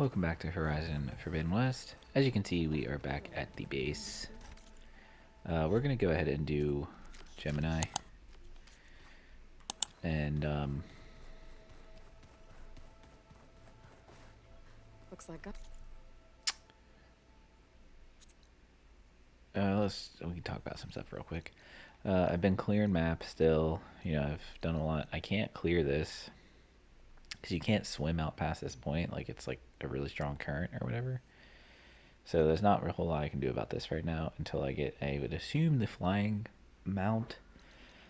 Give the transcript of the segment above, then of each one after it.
Welcome back to Horizon Forbidden West. As you can see, we are back at the base. We're going to go ahead and do Gemini. And, Looks like we can talk about some stuff real quick. I've been clearing maps still. You know, I've done a lot. I can't clear this because you can't swim out past this point. Like, it's like a really strong current or whatever. So there's not a whole lot I can do about this right now until I get, I would assume, the flying mount.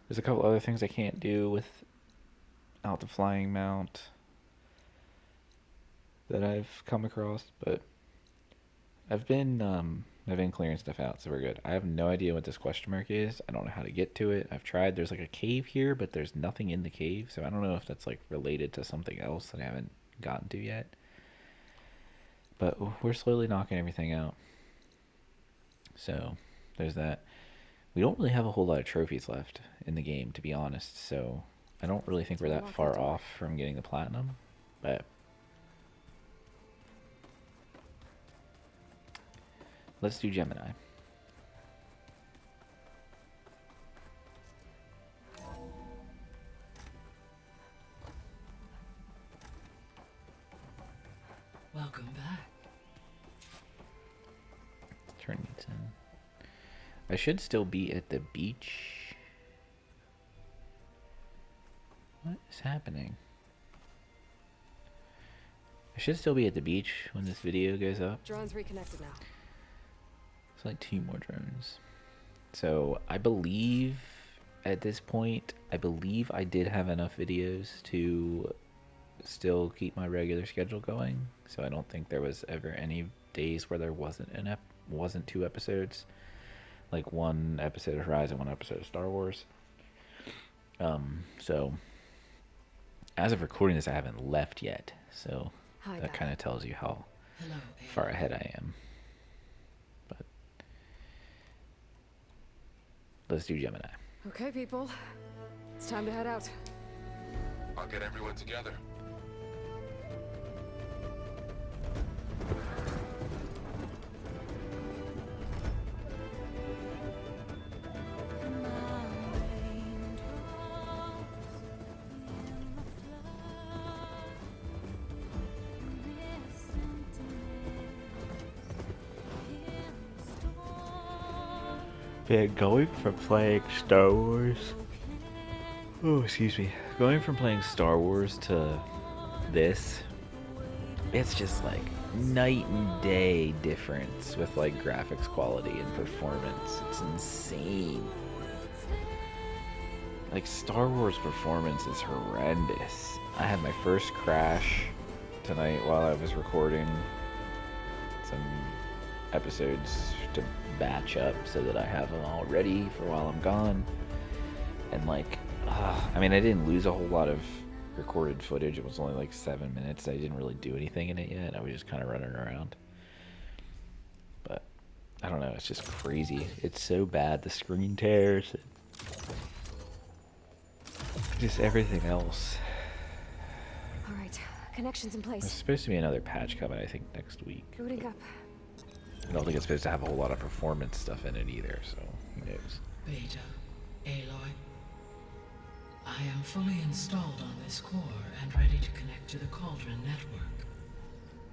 There's a couple other things I can't do without the flying mount that I've come across, but I've been clearing stuff out, so we're good. I have no idea what this question mark is. I don't know how to get to it. I've tried. There's like a cave here, but there's nothing in the cave, so I don't know if that's like related to something else that I haven't gotten to yet. But we're slowly knocking everything out. So there's that. We don't really have a whole lot of trophies left in the game, to be honest, so I don't really think we're that far off from getting the platinum, but let's do Gemini. Welcome back. Turn these in. I should still be at the beach. What is happening? I should still be at the beach when this video goes up. drones reconnected now. It's like 2 more drones. So I believe at this point, I believe I did have enough videos to still keep my regular schedule going. So I don't think there was ever any days where there wasn't 2 episodes. Like 1 episode of Horizon, 1 episode of Star Wars. So as of recording this, I haven't left yet. So that kind of tells you how far ahead I am. But let's do Gemini. Okay, people. It's time to head out. I'll get everyone together. Yeah, going from playing Star Wars. Oh, excuse me. Going from playing Star Wars to this, it's just like night and day difference with like graphics quality and performance. It's insane. Like Star Wars performance is horrendous. I had my first crash tonight while I was recording some episodes to batch up so that I have them all ready for while I'm gone. And like, I mean, I didn't lose a whole lot of recorded footage. It was only like 7 minutes. I didn't really do anything in it yet. I was just kind of running around. But I don't know. It's just crazy. It's so bad. The screen tears. Just everything else. All right, connections in place. There's supposed to be another patch coming, I think, next week. Booting up. I don't think it's supposed to have a whole lot of performance stuff in it either, so who knows. Beta, Aloy. I am fully installed on this core and ready to connect to the Cauldron network.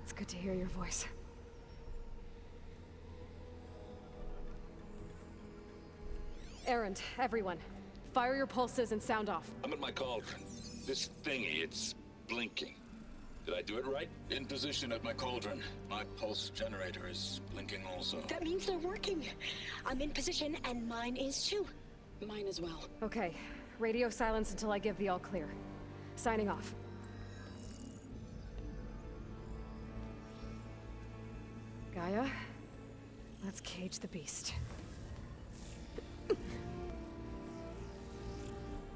It's good to hear your voice. Errand, everyone. Fire your pulses and sound off. I'm at my cauldron. This thingy, it's blinking. Did I do it right? In position at my cauldron. My pulse generator is blinking also. That means they're working. I'm in position and mine is too. Mine as well. Okay, radio silence until I give the all clear. Signing off. Gaia, let's cage the beast.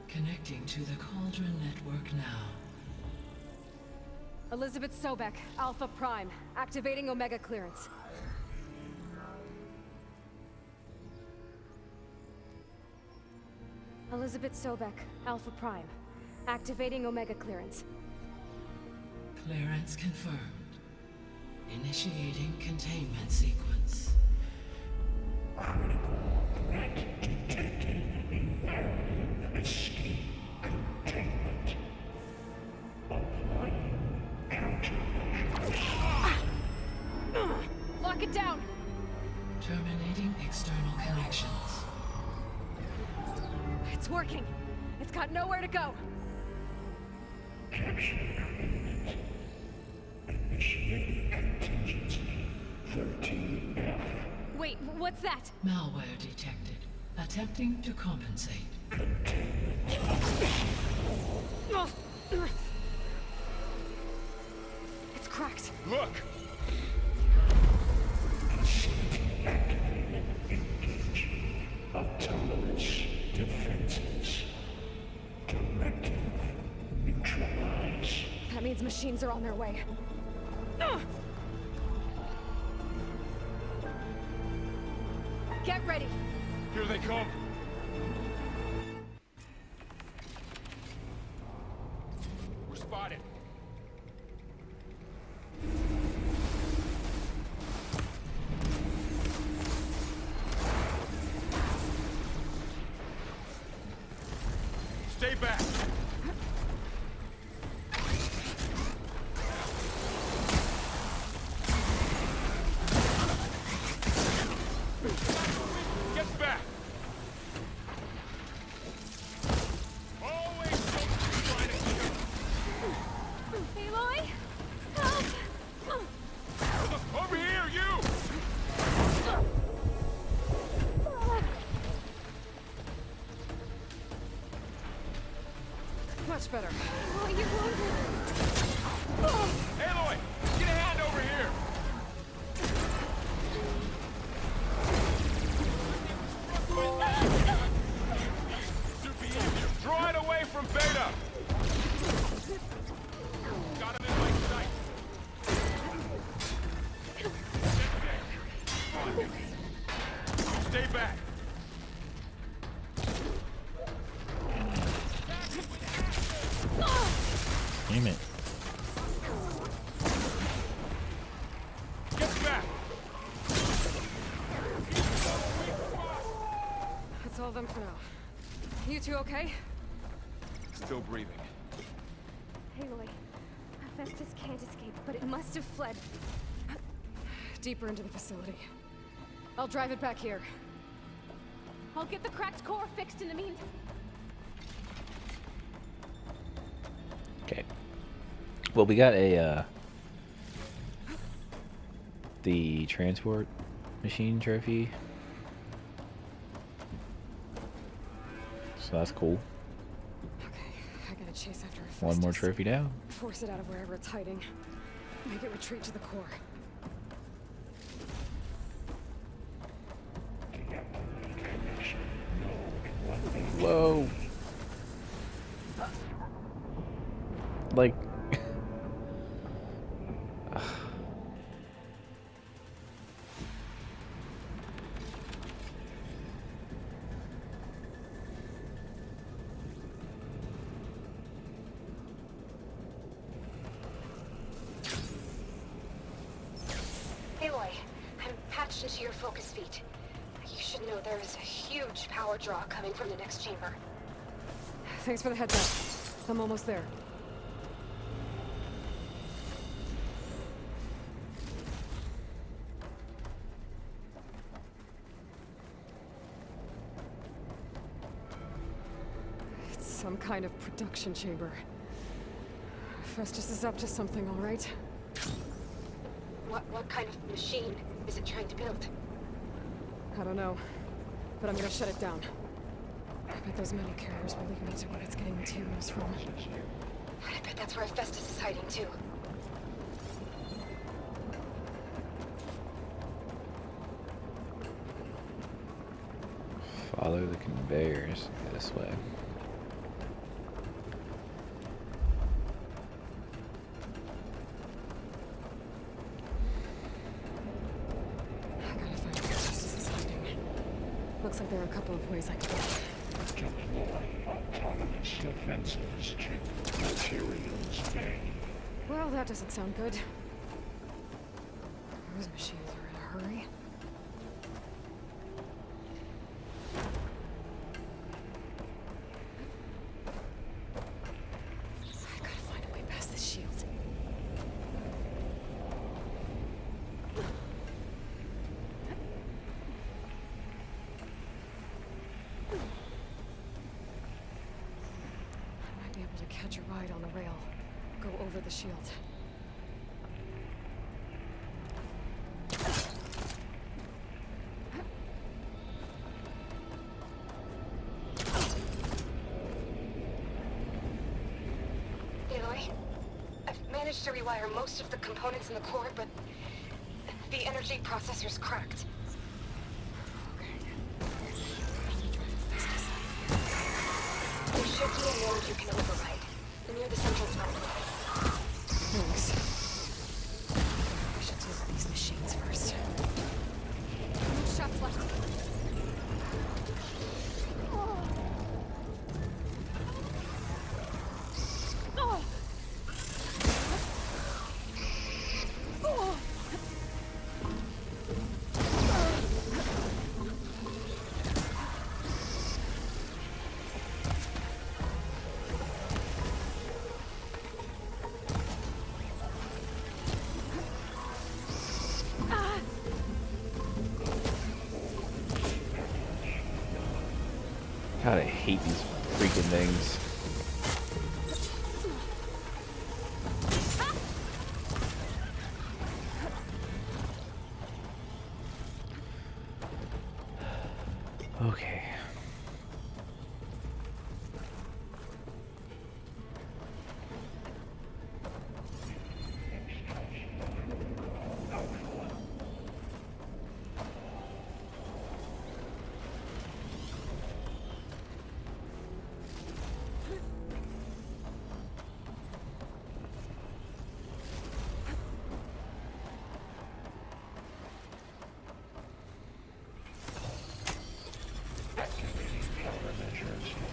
Connecting to the Cauldron network now. Elizabeth Sobek, Alpha Prime, activating Omega clearance. Elizabeth Sobek, Alpha Prime, activating Omega clearance. Clearance confirmed. Initiating containment sequence. Critical threat detected. Imperative escape containment. Applying countermeasures. Lock it down! Terminating external connections. It's working. It's got nowhere to go. Capture imminent. Initiating contingency 13F. Wait, what's that? Malware detected. Attempting to compensate. Containment. It's cracked. Look! Facility activated. Engaging autonomous defenses. Directive neutralize. That means machines are on their way. Get ready. Here they come! We're spotted. Stay back! Get back! Always trying to keep him. Aloy? Help! Over here, you! Much better. Oh, you wounded. Aloy! Get a hand over here! Good behavior. Draw it away from Beta! Got him in my sight. Stay back. Damn it. Get back! That's all of them for now. You two okay? Still breathing. Aloy, Hephaestus can't escape, but it must have fled. Deeper into the facility. I'll drive it back here. I'll get the cracked core fixed in the meantime. Okay. Well, we got the transport machine trophy. So that's cool. Okay, I gotta chase after Hephaestus. One more trophy down. Force it out of wherever it's hiding. Make it retreat to the core. Whoa. Like. Aloy, I'm patched into your focus feed. You should know there is a huge power draw coming from the next chamber. Thanks for the heads up. I'm almost there. It's some kind of production chamber. Festus is up to something, all right? What kind of machine is it trying to build? I don't know, but I'm gonna shut it down. I bet those metal carriers will lead me to what it's getting materials from. I bet that's where Festus is hiding too. Follow the conveyors this way. I gotta find where Festus is hiding. Looks like there are a couple of ways I can go. Deploy autonomous defenses to materials bay. Well, that doesn't sound good. Those machines are in a hurry. I gotta find a way past this shield. I might be able to catch a ride on the rail. Go over the shield. Aloy, I've managed to rewire most of the components in the core, but the energy processor's cracked. There should be a node you can override, near the central terminal. Thanks. I should deal with these machines first. No shots left. God, I hate these freaking things. Okay.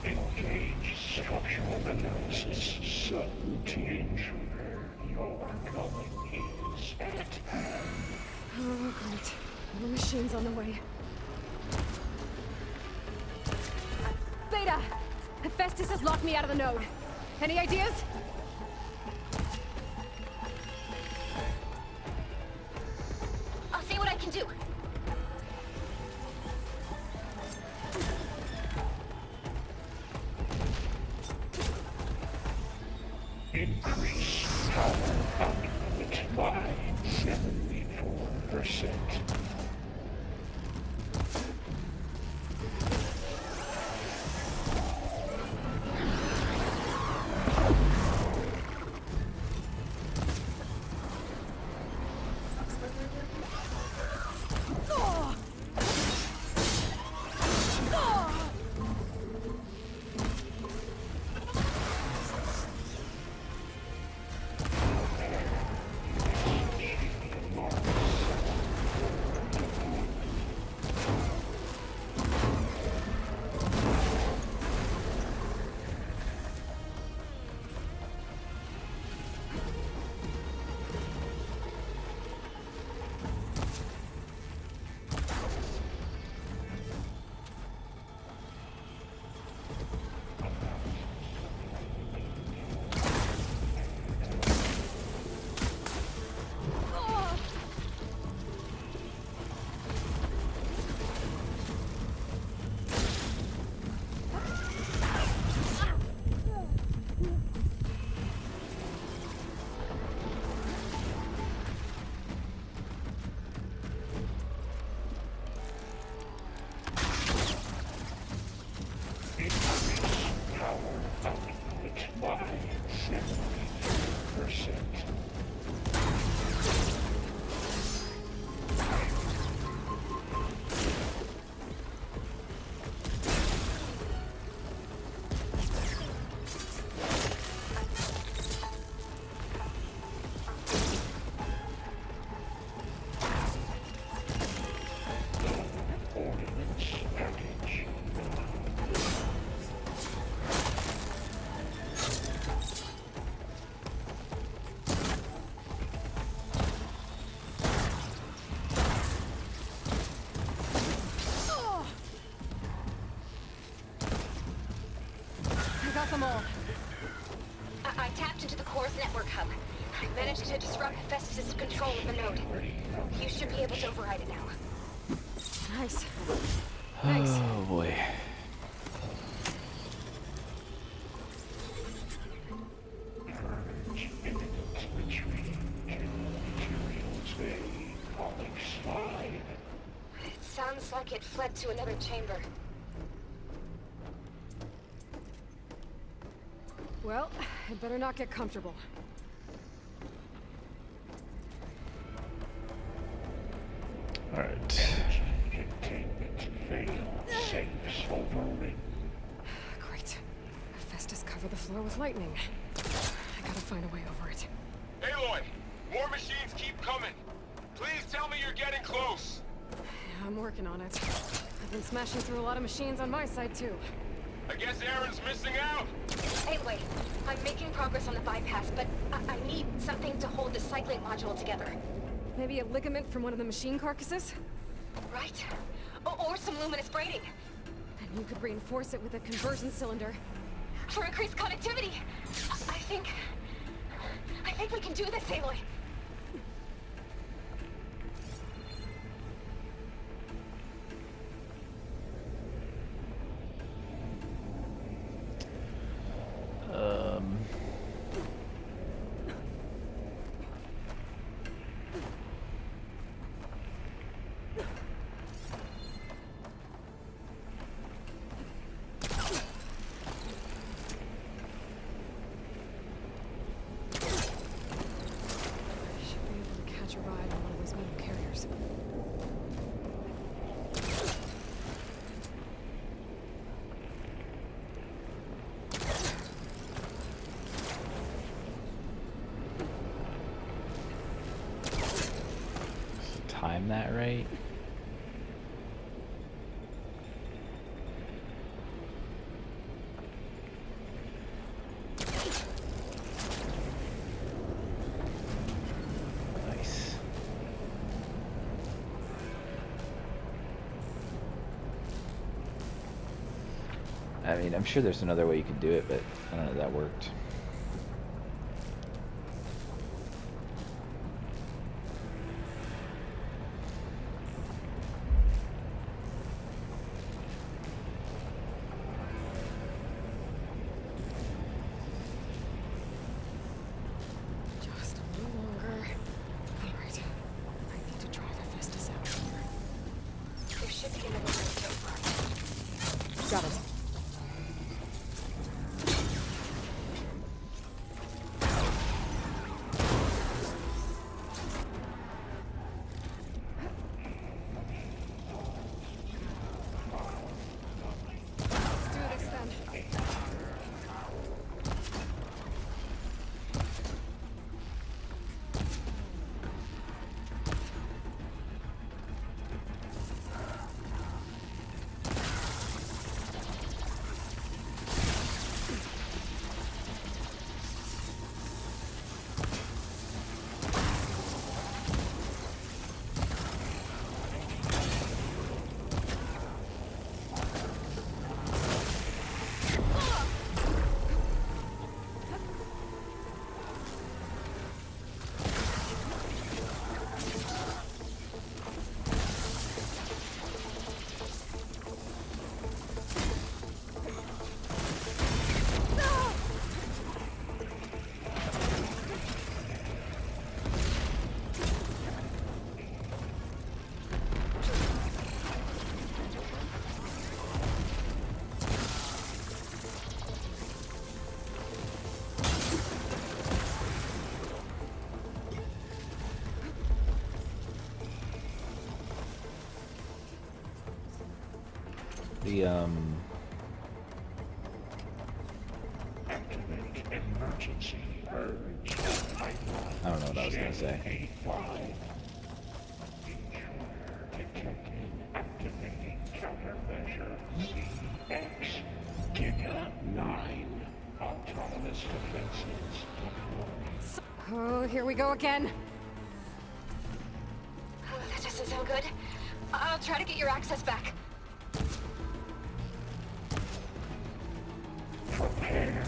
Engage structural analysis. Subroutine intruder. Your coming is at hand. Oh, great. More machines on the way. Beta! Hephaestus has locked me out of the node. Any ideas? I'll see what I can do. Increase power output by 74%. them all. I tapped into the core's network hub. I managed to disrupt Festus' control of the node. You should be able to override it now. Nice. Thanks. Oh boy. Purge imminent retreat to materials they slide. It sounds like it fled to another chamber. Well, I'd better not get comfortable. Alright. Containment fail. Safes overrun. Great. Festus covered the floor with lightning. I gotta find a way over it. Aloy, more machines keep coming. Please tell me you're getting close. Yeah, I'm working on it. I've been smashing through a lot of machines on my side, too. I guess Aaron's missing out. Anyway, I'm making progress on the bypass, but I need something to hold the cycling module together. Maybe a ligament from one of the machine carcasses? Right? Or some luminous braiding. And you could reinforce it with a conversion cylinder. For increased connectivity. I think we can do this, Aloy. Should be able to catch a ride on one of those metal carriers. Time that right. Nice. I mean, I'm sure there's another way you could do it, but I don't know if that worked. Just a little longer. Alright. I need to try the Festus out here. There should be another way to go. Got it. Let's do this then. The Activate emergency purge. I don't know what I was gonna say. A5. Intruder detected. Activating countermeasure CX. Giga 9. Autonomous defenses deployed. Oh, here we go again. Oh, that doesn't sound good. I'll try to get your access back. Prepare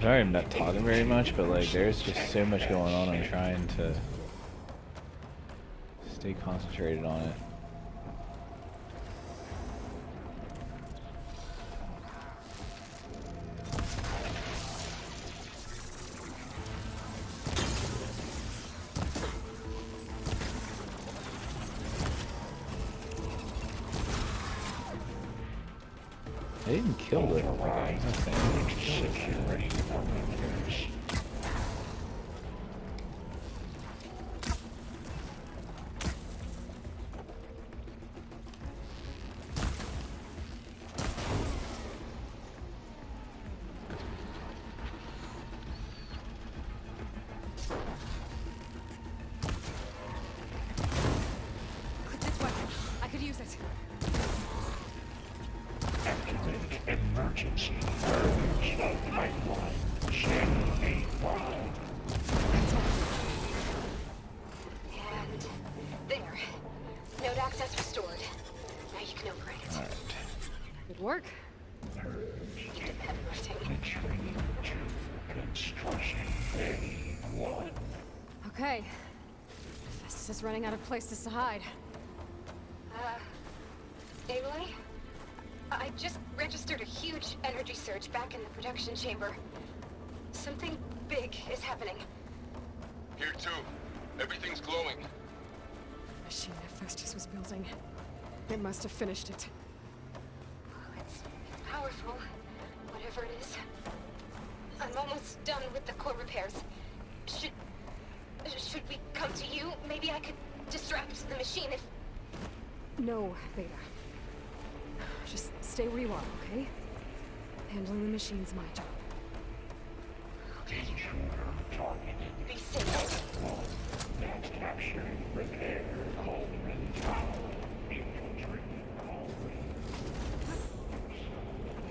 Sorry I'm not talking very much, but like there's just so much going on. I'm trying to stay concentrated on it. They didn't kill the guy. Security perimeters. Click this weapon. I could use it. Activate emergency ravage pipeline. Channel 8Y. And there. Node access restored. Now you can operate it. Alright. Good work. Heavy lifting. Entry to construction phase 1. Okay. Festus is running out of places to hide. Aloy? I just registered a huge energy surge back in the production chamber. Something big is happening. Here too. Everything's glowing. Machine that Festus was building. They must have finished it. It's powerful, whatever it is. I'm almost done with the core repairs. Should we come to you? Maybe I could distract the machine if... No, Beta. Just stay where you are, okay? Handling the machine's my job. Intruder targeted. Be safe. Net capturing repair cauldron tower. Infiltrating cauldron.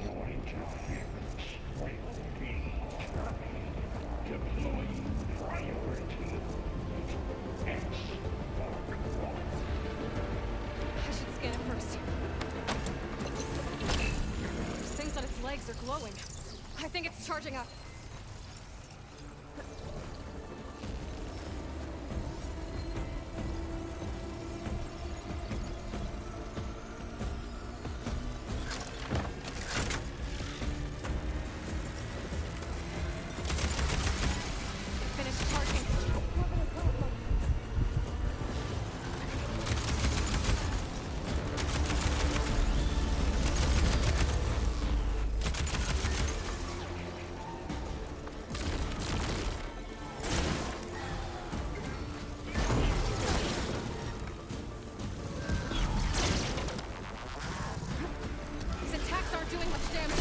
Your interference will be terminated. Deploying priority. X Mark 1. I should scan it first. Those things on its legs are glowing. I think it's charging up. Finished charging. These attacks aren't doing much damage.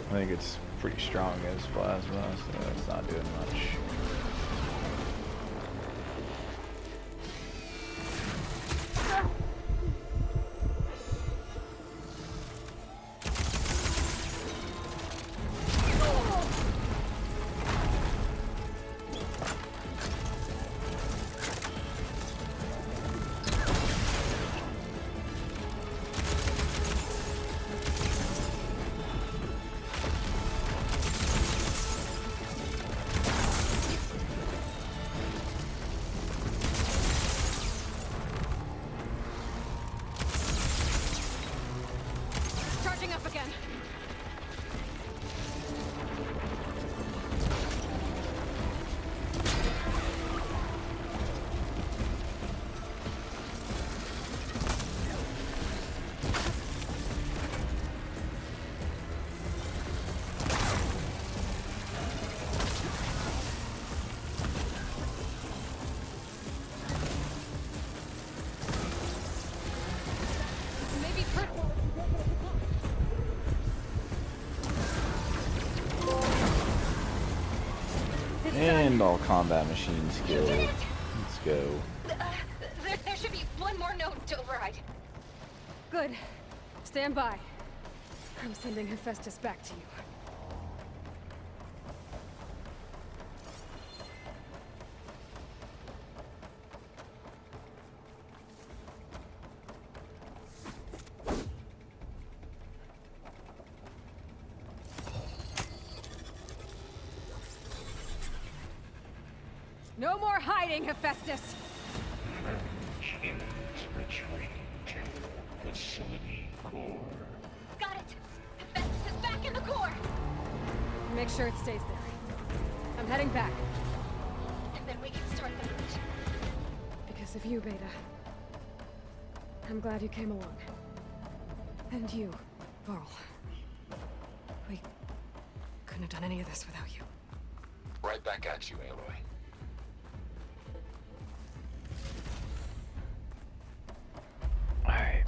I think it's pretty strong as plasma, so it's not doing much. Charging up again. Maybe purple. And all combat machine skill. Let's go. There should be one more node to override. Good. Stand by. I'm sending Hephaestus back to you. hiding, Hephaestus? Humans retreat to facility core. Got it! Hephaestus is back in the core! Make sure it stays there. I'm heading back. And then we can start the route. Because of you, Beta. I'm glad you came along. And you, Varl. We couldn't have done any of this without you. Right back at you, Aloy. Alright.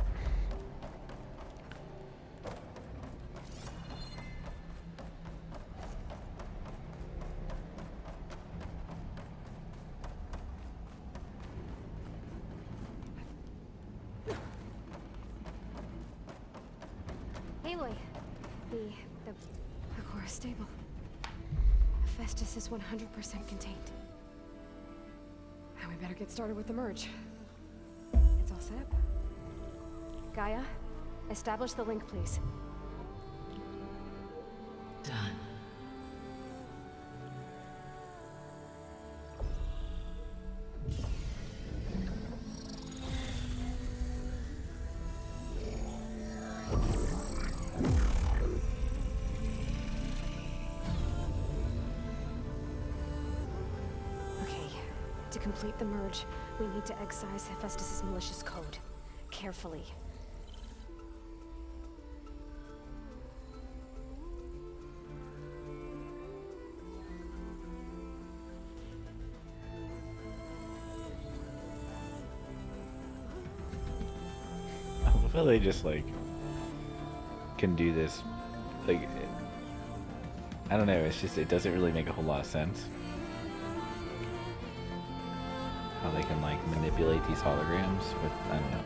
Aloy, the core is stable. Hephaestus is 100% contained. Now we better get started with the merge. It's all set up. Gaia, establish the link, please. Done. Okay, to complete the merge, we need to excise Hephaestus's malicious code. Carefully. I love how they just like can do this. Like, I don't know. It's just it doesn't really make a whole lot of sense how they can like manipulate these holograms. With I don't know.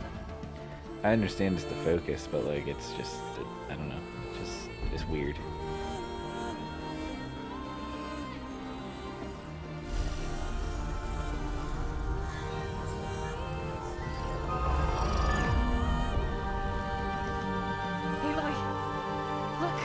I understand it's the focus, but like it's just I don't know. It's weird. Aloy! Look!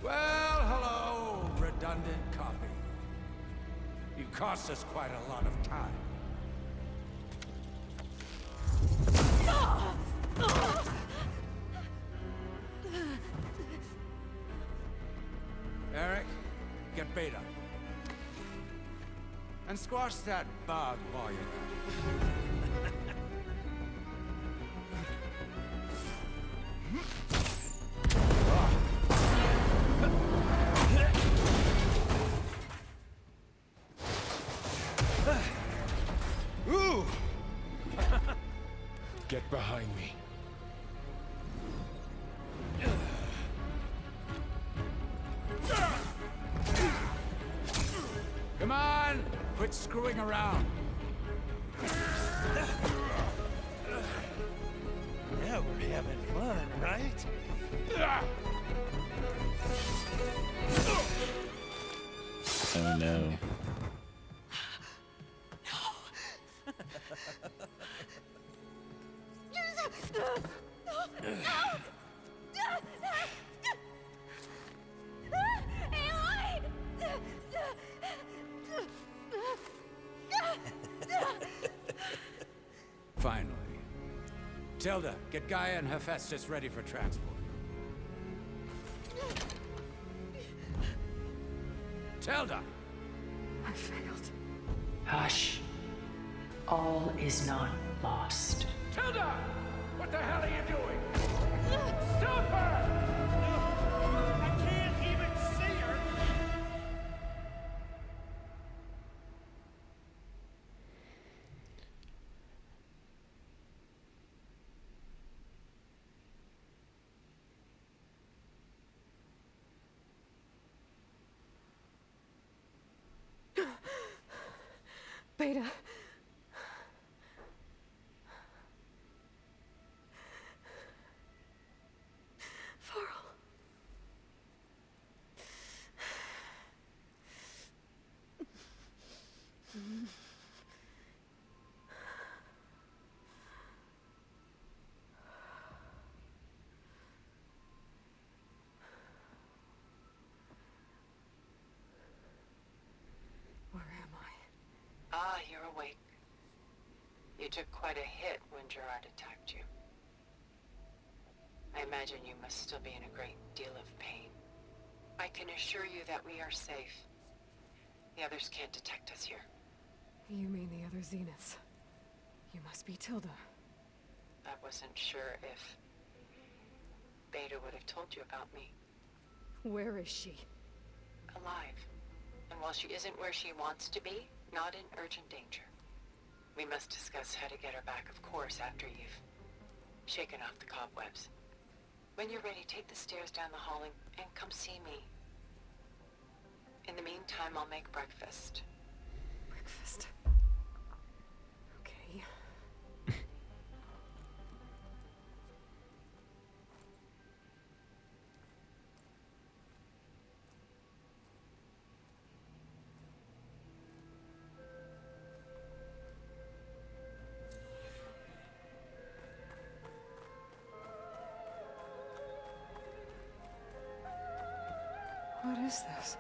Well, hello, redundant copy. You cost us quite a lot of time. Eric, get Beta. And squash that bug while you're at it. Ooh! Get behind me. Come on! Quit screwing around. Yeah, we're having fun, right? Oh no. Finally. Tilda, get Gaia and Hephaestus ready for transport. Tilda! I failed. Hush. All is not lost. Tilda! What the hell are you doing? Stop her! I can't even see her! Beta. took quite a hit when Gerard attacked you. I imagine you must still be in a great deal of pain. I can assure you that we are safe. The others can't detect us here. You mean the other Zeniths? You must be Tilda. I wasn't sure if Beta would have told you about me. Where is she? Alive. And while she isn't where she wants to be, not in urgent danger. We must discuss how to get her back, of course, after you've shaken off the cobwebs. When you're ready, take the stairs down the hall and come see me. In the meantime, I'll make breakfast. Breakfast. Okay. What is this?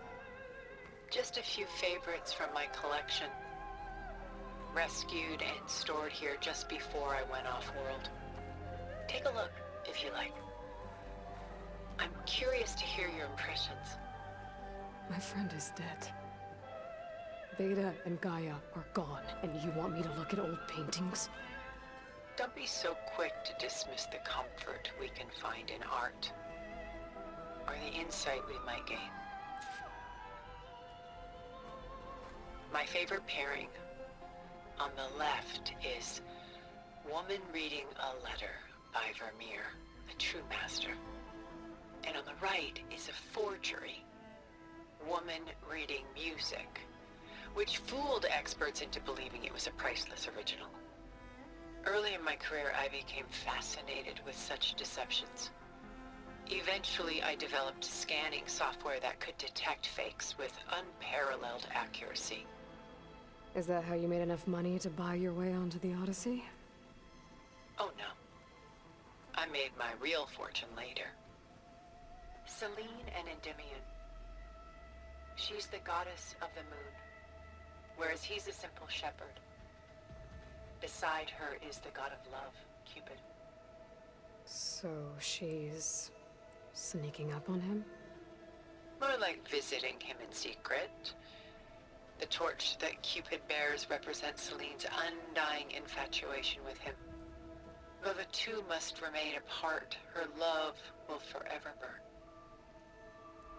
Just a few favorites from my collection. Rescued and stored here just before I went off-world. Take a look, if you like. I'm curious to hear your impressions. My friend is dead. Beta and Gaia are gone, and you want me to look at old paintings? Don't be so quick to dismiss the comfort we can find in art, or the insight we might gain. My favorite pairing on the left is Woman Reading a Letter by Vermeer, a true master. And on the right is a forgery, Woman Reading Music, which fooled experts into believing it was a priceless original. Early in my career, I became fascinated with such deceptions. Eventually, I developed scanning software that could detect fakes with unparalleled accuracy. Is that how you made enough money to buy your way onto the Odyssey? Oh no. I made my real fortune later. Selene and Endymion. She's the goddess of the moon, whereas he's a simple shepherd. Beside her is the god of love, Cupid. So she's sneaking up on him? More like visiting him in secret. The torch that Cupid bears represents Selene's undying infatuation with him. Though the two must remain apart, her love will forever burn.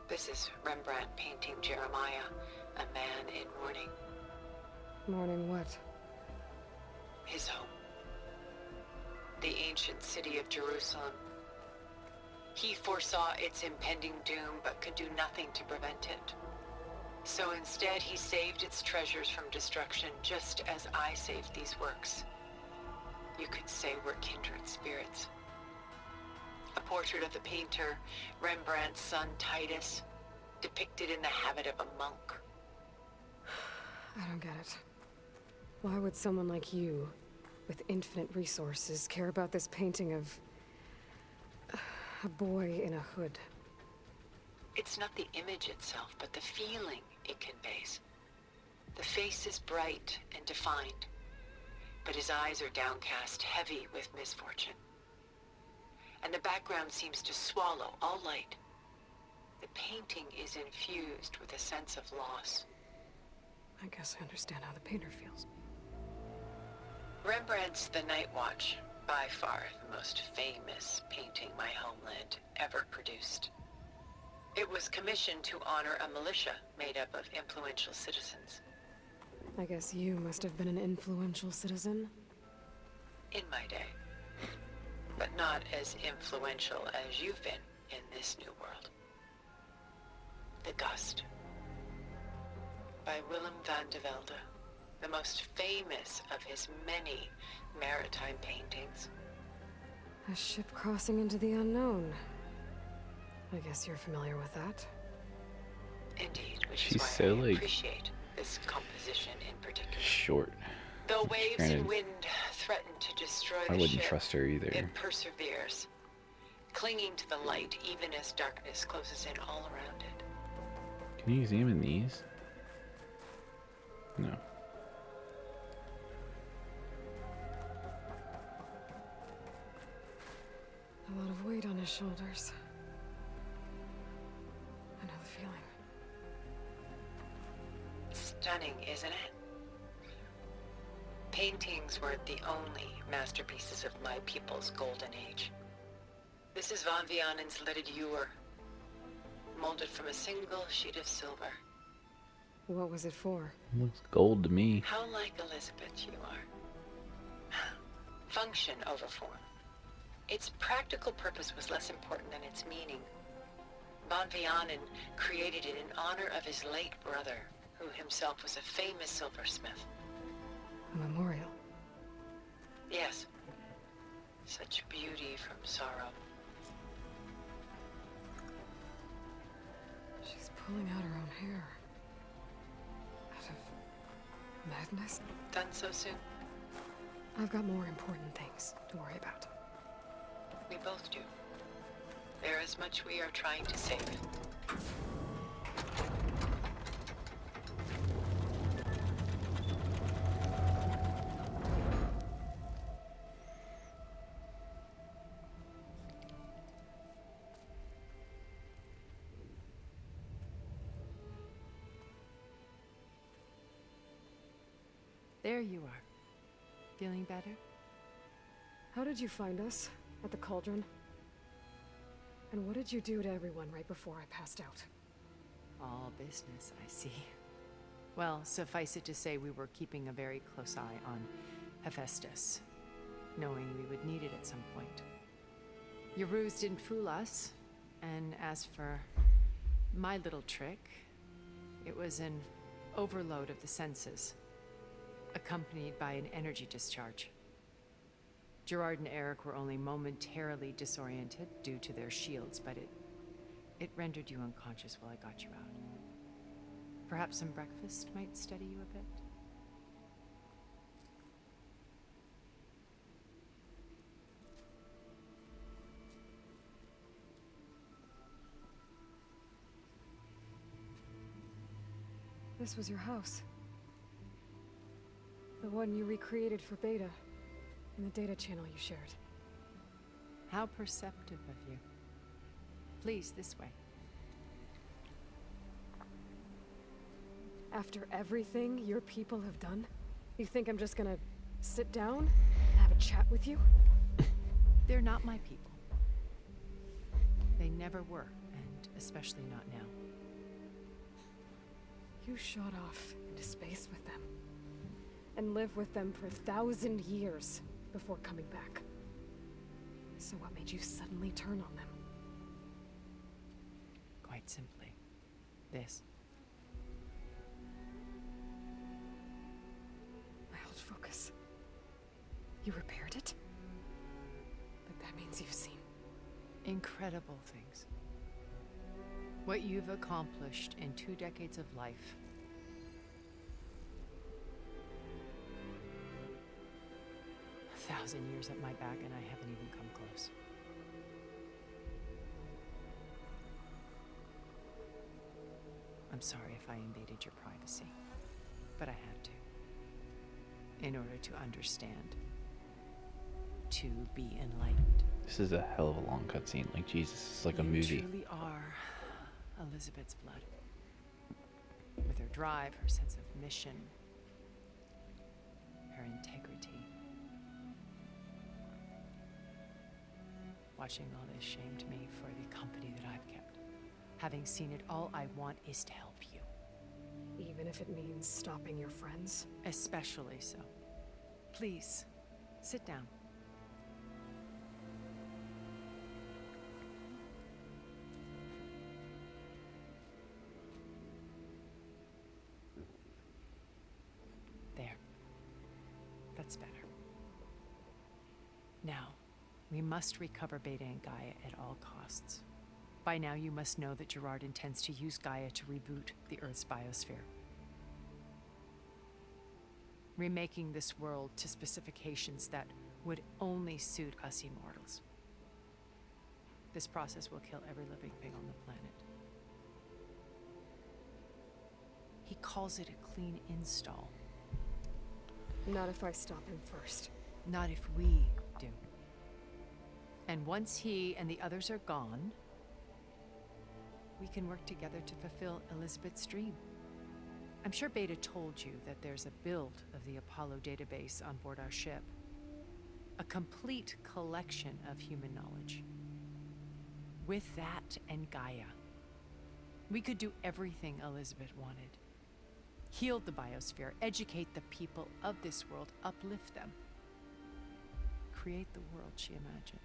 This is Rembrandt painting Jeremiah, a man in mourning. Mourning what? His home. The ancient city of Jerusalem. He foresaw its impending doom, but could do nothing to prevent it. So instead, he saved its treasures from destruction, just as I saved these works. You could say we're kindred spirits. A portrait of the painter, Rembrandt's son Titus, depicted in the habit of a monk. I don't get it. Why would someone like you, with infinite resources, care about this painting of a boy in a hood? It's not the image itself, but the feeling it conveys. The face is bright and defined, but his eyes are downcast, heavy with misfortune. And the background seems to swallow all light. The painting is infused with a sense of loss. I guess I understand how the painter feels. Rembrandt's The Night Watch, by far the most famous painting my homeland ever produced. It was commissioned to honor a militia made up of influential citizens. I guess you must have been an influential citizen. In my day. But not as influential as you've been in this new world. The Gust. By Willem van de Velde, the most famous of his many maritime paintings. A ship crossing into the unknown. I guess you're familiar with that. Indeed, which She's is why so, I like, appreciate this composition in particular. Short. Though waves Granted, and wind threaten to destroy I the wouldn't ship, trust her either. it perseveres, clinging to the light even as darkness closes in all around it. Can you examine these? No. shoulders. I know the feeling. Stunning, isn't it? Paintings weren't the only masterpieces of my people's golden age. This is Von Vianen's lidded ewer, molded from a single sheet of silver. What was it for? Looks gold to me. How like Elizabeth you are. Function over form. Its practical purpose was less important than its meaning. Von Vianen created it in honor of his late brother, who himself was a famous silversmith. A memorial. Yes. Such beauty from sorrow. She's pulling out her own hair. Out of madness? Done so soon? I've got more important things to worry about. We both do. There is much we are trying to save. There you are. Feeling better? How did you find us? At the cauldron? And what did you do to everyone right before I passed out? All business, I see. Well, suffice it to say we were keeping a very close eye on Hephaestus, knowing we would need it at some point. Your ruse didn't fool us, and as for my little trick, it was an overload of the senses, accompanied by an energy discharge. Gerard and Eric were only momentarily disoriented due to their shields, but it rendered you unconscious while I got you out. Perhaps some breakfast might steady you a bit? This was your house. The one you recreated for Beta, in the data channel you shared. How perceptive of you. Please, this way. After everything your people have done, you think I'm just gonna sit down and have a chat with you? They're not my people. They never were, and especially not now. You shot off into space with them, and lived with them for 1,000 years before coming back. So what made you suddenly turn on them? Quite simply, this. My old focus. You repaired it? But that means you've seen Incredible things. What you've accomplished in 2 decades of life. A 1,000 years at my back, and I haven't even come close. I'm sorry if I invaded your privacy, but I had to. In order to understand. To be enlightened. This is a hell of a long cutscene. Like, Jesus, it's like a movie. You truly are Elizabeth's blood. With her drive, her sense of mission, her integrity. Watching all this shamed me for the company that I've kept. Having seen it, all I want is to help you. even if it means stopping your friends? Especially so. Please, sit down. There. That's better. Now, we must recover Beta and Gaia at all costs. By now, you must know that Gerard intends to use Gaia to reboot the Earth's biosphere. Remaking this world to specifications that would only suit us immortals. This process will kill every living thing on the planet. He calls it a clean install. Not if I stop him first. Not if we do. And once he and the others are gone, we can work together to fulfill Elizabeth's dream. I'm sure Beta told you that there's a build of the Apollo database on board our ship. A complete collection of human knowledge. With that and Gaia, we could do everything Elizabeth wanted. Heal the biosphere, educate the people of this world, uplift them. Create the world she imagined.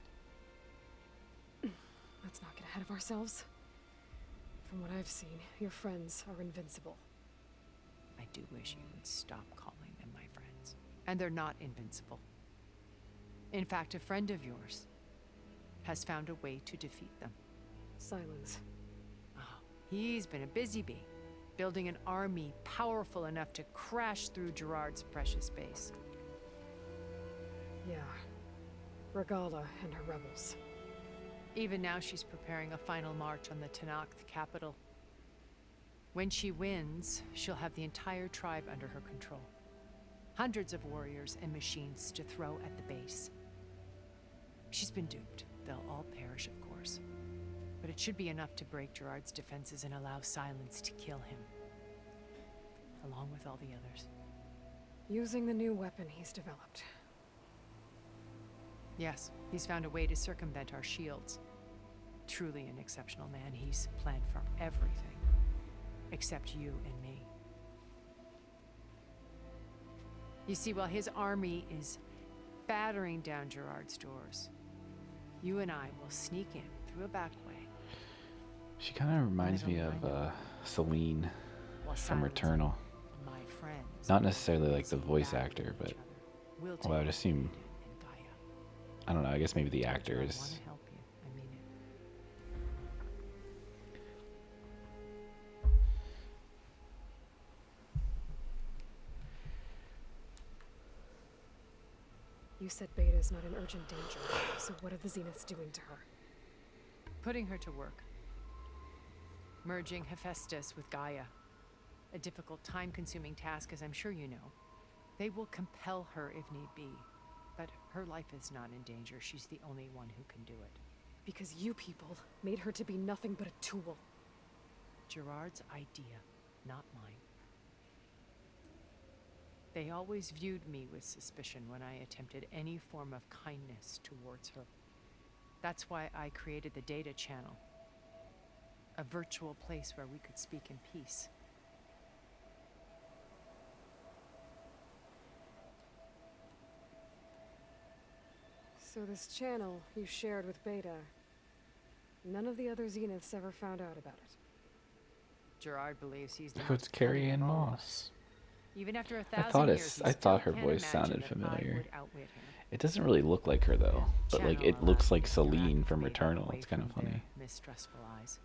Let's not get ahead of ourselves. From what I've seen, your friends are invincible. I do wish you would stop calling them my friends. And they're not invincible. In fact, a friend of yours has found a way to defeat them. Silence. Oh, he's been a busy bee, building an army powerful enough to crash through Gerard's precious base. Yeah. Regala and her rebels. Even now she's preparing a final march on the Tenakth capital. When she wins, she'll have the entire tribe under her control. Hundreds of warriors and machines to throw at the base. She's been duped. They'll all perish, of course. But it should be enough to break Gerard's defenses and allow Silence to kill him. Along with all the others. Using the new weapon he's developed. Yes, he's found a way to circumvent our shields. Truly an exceptional man. He's planned for everything. Except you and me. You see, while his army is battering down Gerard's doors, you and I will sneak in through a back way. She kind of reminds me of Celine from Returnal. My friends. Not necessarily like the voice actor, but well, I would assume. I don't know. I guess maybe the actor is. You said Beta's not in urgent danger, so what are the Zeniths doing to her? Putting her to work. Merging Hephaestus with Gaia. A difficult, time-consuming task, as I'm sure you know. They will compel her if need be. But her life is not in danger. She's the only one who can do it. Because you people made her to be nothing but a tool. Gerard's idea, not mine. They always viewed me with suspicion when I attempted any form of kindness towards her. That's why I created the data channel. A virtual place where we could speak in peace. So this channel you shared with Beta, none of the other Zeniths ever found out about it. Gerard believes he's the It's Carrie Ann Moss. Even after I thought her voice sounded familiar. It doesn't really look like her though, but like it looks like Celine from Returnal. It's kind of funny. Mistrustful eyes.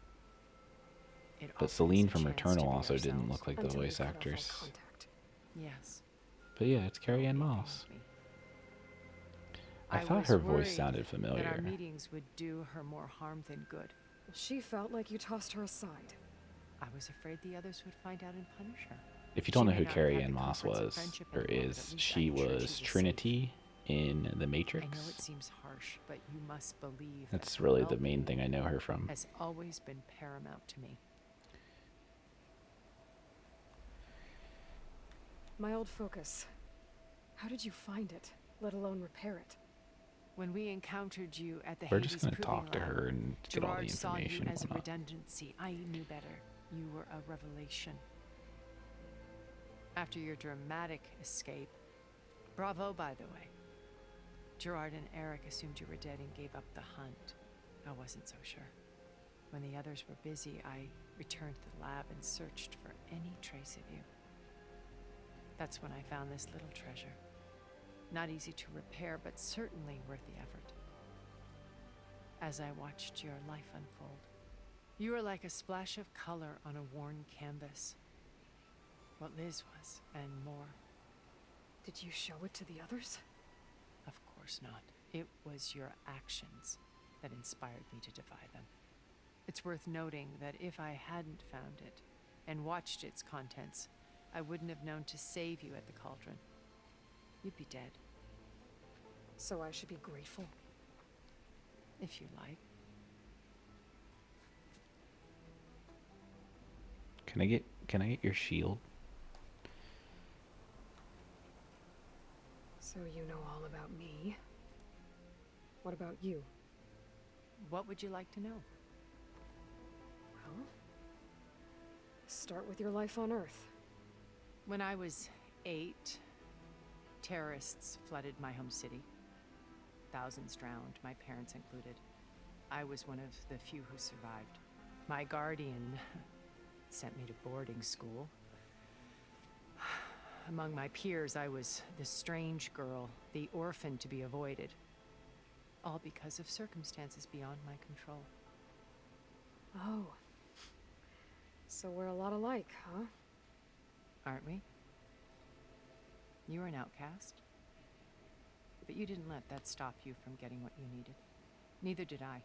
But Celine from Returnal also didn't look like the voice actors. Yes. But yeah, it's Carrie Ann Moss. I thought her voice sounded familiar. That our meetings would do her more harm than good. She felt like you tossed her aside. I was afraid the others would find out and punish her. If you don't know who Carrie Ann Moss was, or is, she was Trinity in The Matrix. I know it seems harsh, but you must believe that's really the main thing I know her from. Has always been paramount to me. My old focus. How did you find it, let alone repair it? When we encountered you at the We're Hades just going to talk to lab, her and get all the Gerard saw information. you as a redundancy. I knew better. You were a revelation. After your dramatic escape, bravo, by the way. Gerard and Eric assumed you were dead and gave up the hunt. I wasn't so sure. When the others were busy, I returned to the lab and searched for any trace of you. That's when I found this little treasure. Not easy to repair, but certainly worth the effort. As I watched your life unfold, you were like a splash of color on a worn canvas. What Liz was, and more. Did you show it to the others? Of course not. It was your actions that inspired me to defy them. It's worth noting that if I hadn't found it and watched its contents, I wouldn't have known to save you at the cauldron. You'd be dead. So I should be grateful? if you like. Can I get your shield? So you know all about me. What about you? What would you like to know? Well, start with your life on Earth. When I was 8, terrorists flooded my home city. Thousands drowned, my parents included. I was one of the few who survived. My guardian sent me to boarding school. Among my peers, I was the strange girl, the orphan to be avoided. All because of circumstances beyond my control. Oh. So we're a lot alike, huh? Aren't we? You were an outcast. But you didn't let that stop you from getting what you needed. Neither did I.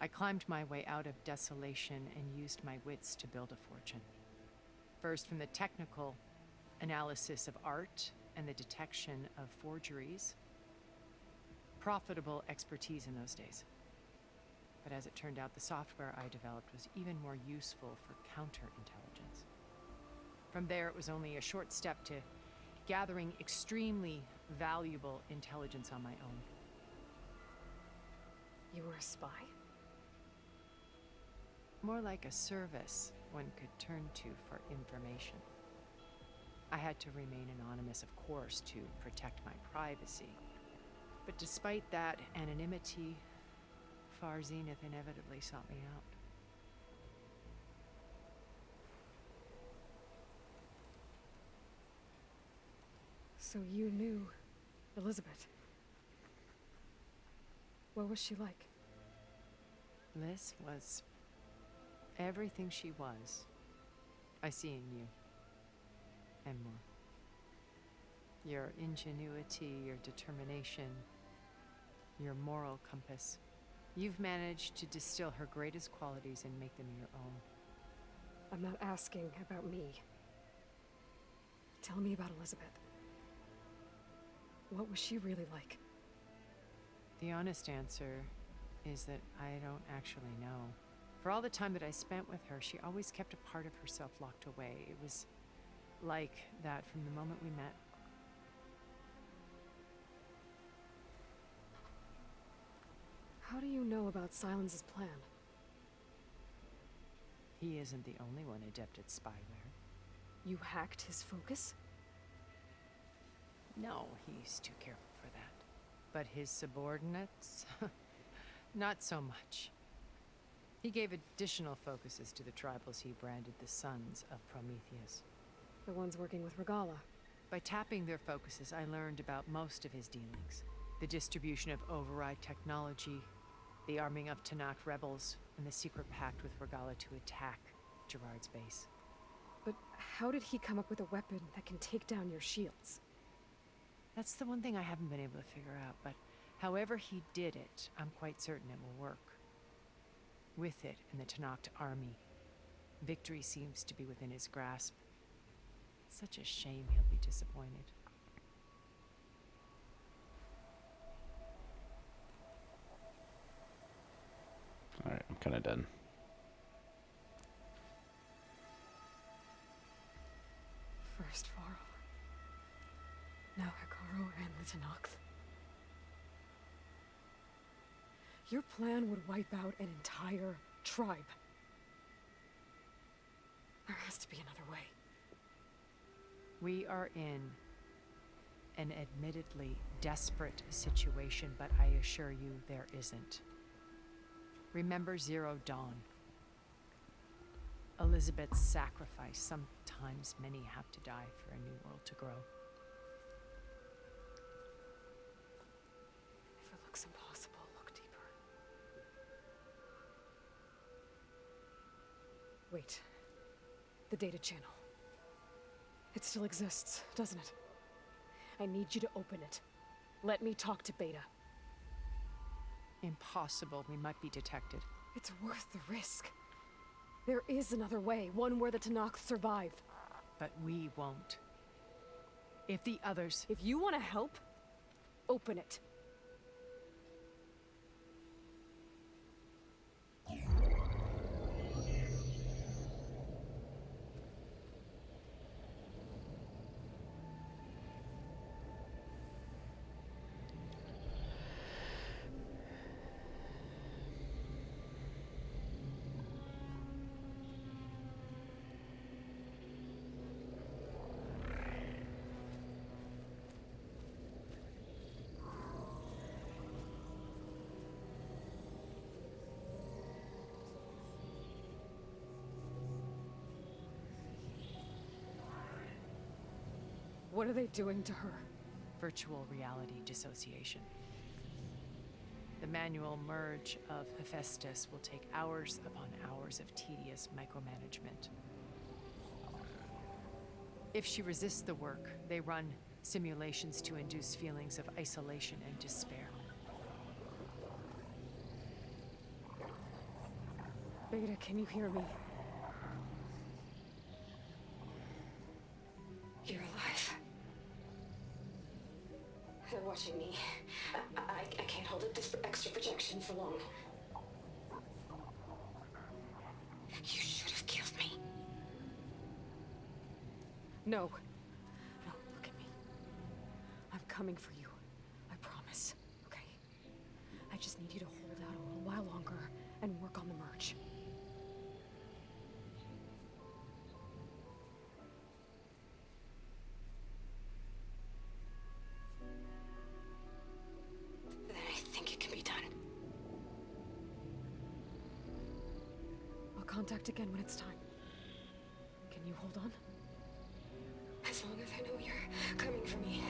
I climbed my way out of desolation and used my wits to build a fortune. First from the technical analysis of art and the detection of forgeries. Profitable expertise in those days. But as it turned out, the software I developed was even more useful for counterintelligence. From there, it was only a short step to gathering extremely valuable intelligence on my own. You were a spy? More like a service one could turn to for information. I had to remain anonymous, of course, to protect my privacy. But despite that anonymity, Far Zenith inevitably sought me out. So you knew Elizabeth. What was she like? Liz was everything she was. I see in you. And more. Your ingenuity, your determination, your moral compass. You've managed to distill her greatest qualities and make them your own. I'm not asking about me. Tell me about Elizabeth. What was she really like? The honest answer is that I don't actually know. For all the time that I spent with her, she always kept a part of herself locked away. It was like that from the moment we met. How do you know about Silence's plan? He isn't the only one adept at spyware. You hacked his focus? No, he's too careful for that. But his subordinates? Not so much. He gave additional focuses to the tribals he branded the Sons of Prometheus. The ones working with Regala. By tapping their focuses, I learned about most of his dealings. The distribution of override technology, the arming of Tanakh rebels, and the secret pact with Regala to attack Gerard's base. But how did he come up with a weapon that can take down your shields? That's the one thing I haven't been able to figure out, but however he did it, I'm quite certain it will work. With it and the Tanakh army, victory seems to be within his grasp. Such a shame he'll be disappointed. Alright, I'm kind of done. First Varl. Now Hikaru and the Tanakh. Your plan would wipe out an entire tribe. There has to be another way. We are in an admittedly desperate situation, but I assure you there isn't. Remember Zero Dawn. Elizabeth's sacrifice. Sometimes many have to die for a new world to grow. If it looks impossible, look deeper. Wait. The data channel. It still exists, doesn't it? I need you to open it. Let me talk to Beta. Impossible. We might be detected. It's worth the risk. There is another way, one where the Tanakh survive. But we won't. If the others... If you want to help, open it. What are they doing to her? Virtual reality dissociation. The manual merge of Hephaestus will take hours upon hours of tedious micromanagement. If she resists the work, they run simulations to induce feelings of isolation and despair. Beta, can you hear me? You're alive. They're watching me. I can't hold up this extra projection for long. You should have killed me. No. No, look at me. I'm coming for you. I promise. Okay? I just need you to hold out a little while longer and work on the merge. Then I think it can be done. I'll contact again when it's time. Can you hold on? As long as I know you're coming for me,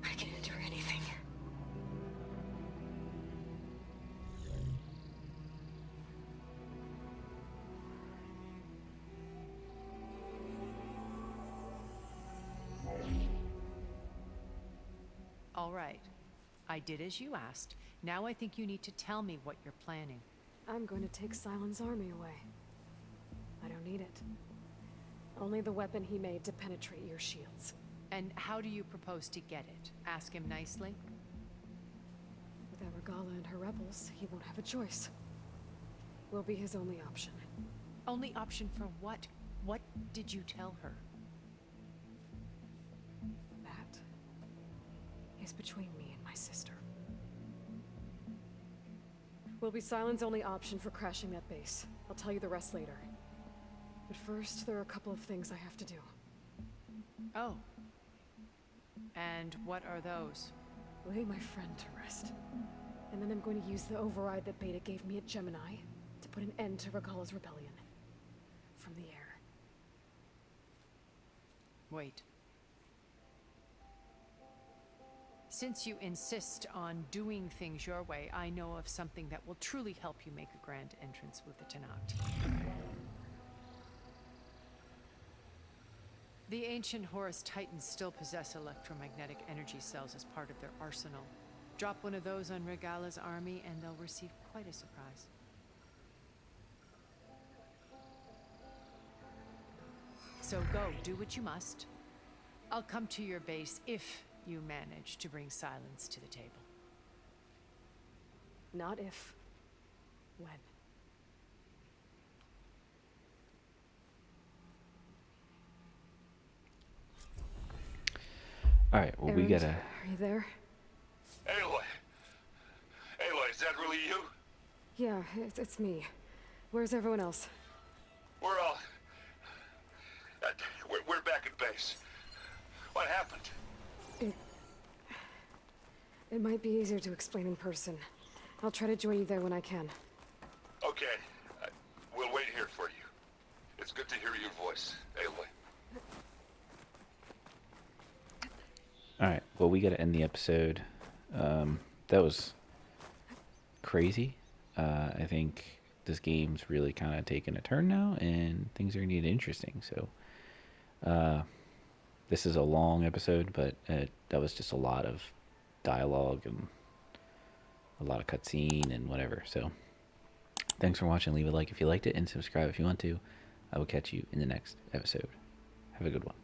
I can endure anything. All right. I did as you asked. Now I think you need to tell me what you're planning. I'm going to take Sylens' army away. I don't need it. Only the weapon he made to penetrate your shields. And how do you propose to get it? Ask him nicely? Without Regala and her rebels, he won't have a choice. We'll be his only option. Only option for what? What did you tell her? That is between me and my sister. Will be Sylens' only option for crashing that base. I'll tell you the rest later. But first, there are a couple of things I have to do. Oh. And what are those? Lay my friend to rest. And then I'm going to use the override that Beta gave me at Gemini to put an end to Regala's rebellion. From the air. Wait. Since you insist on doing things your way, I know of something that will truly help you make a grand entrance with the Tenakth. The ancient Horus Titans still possess electromagnetic energy cells as part of their arsenal. Drop one of those on Regala's army and they'll receive quite a surprise. So go, do what you must. I'll come to your base if you manage to bring Sylens to the table. Not if. When. Alright, well, we gotta... Are you there? Aloy! Aloy, is that really you? Yeah, it's me. Where's everyone else? We're all... we're back at base. What happened? It might be easier to explain in person. I'll try to join you there when I can. Okay. We'll wait here for you. It's good to hear your voice, Aloy. Alright, well, we gotta end the episode. That was crazy. I think this game's really kind of taken a turn now, and things are gonna get interesting, so... this is a long episode, but that was just a lot of dialogue and a lot of cutscene and whatever, so... Thanks for watching. Leave a like if you liked it, and subscribe if you want to. I will catch you in the next episode. Have a good one.